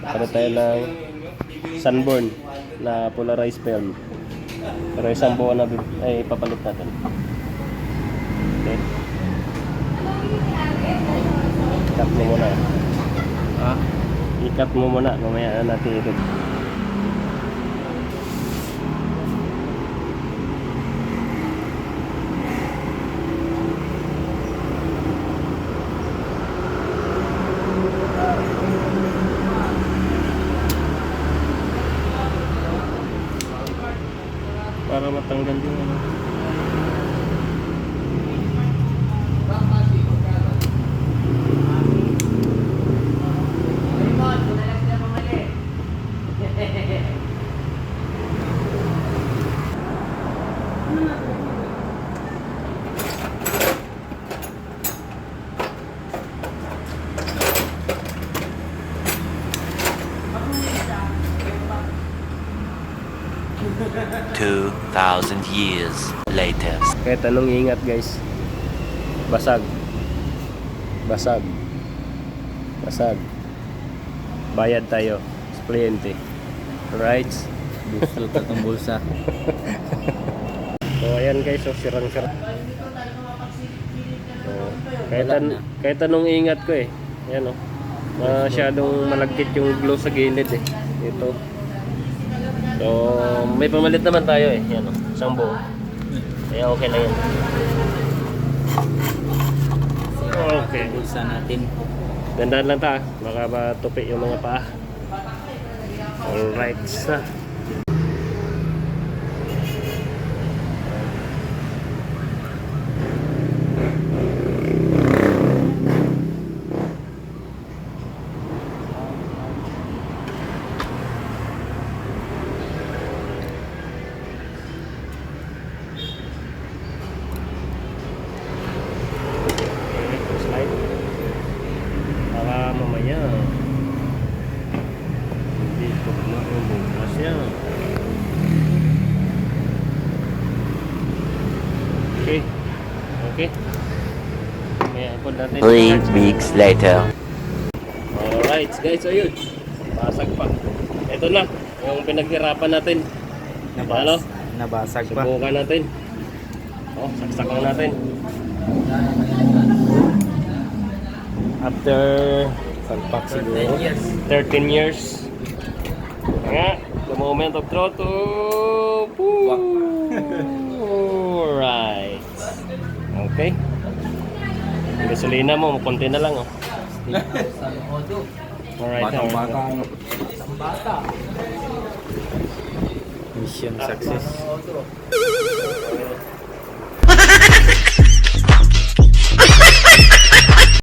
Palit tayo ng Sunburn na polarized film. Pero isang buo na ay papalit natin. Okay. Cut mo muna. Ha? I-cut mo muna. Mamaya na natin ito. Para matanggal yung ano. Two 2,000 years later. Kahit anong ingat guys. Basag. Basag. Basag. Bayad tayo sa kliyente. Alright? Gusto tatong bulsa. So ayan guys, so sirang-sirang. So, kahit anong ingat ko eh. Ayan o. Masyadong malagkit yung glue sa gilid eh. Ito. So may pamalit naman tayo eh. Ayan o. Isang buo. Kaya okay lang yan. Okay. Bulsa natin. Dandaan lang ta. Baka matupi yung mga paa. Alright sa. Slide. Baka mamaya hindi ko maubos yan. Okay. Okay. Mamaya ipon natin. 3 weeks later. Alright guys, ayun. Basag pa. Ito na, yung pinaghirapan natin. Ano? Nabasag pa. Subukan natin. Oh, saksak lang natin. After Salpak siguro. 13 years. Nga, the moment of truth. Alright. Okay. Yung gasolina mo, konti na lang oh. Alright. Batang-bata. Mission success.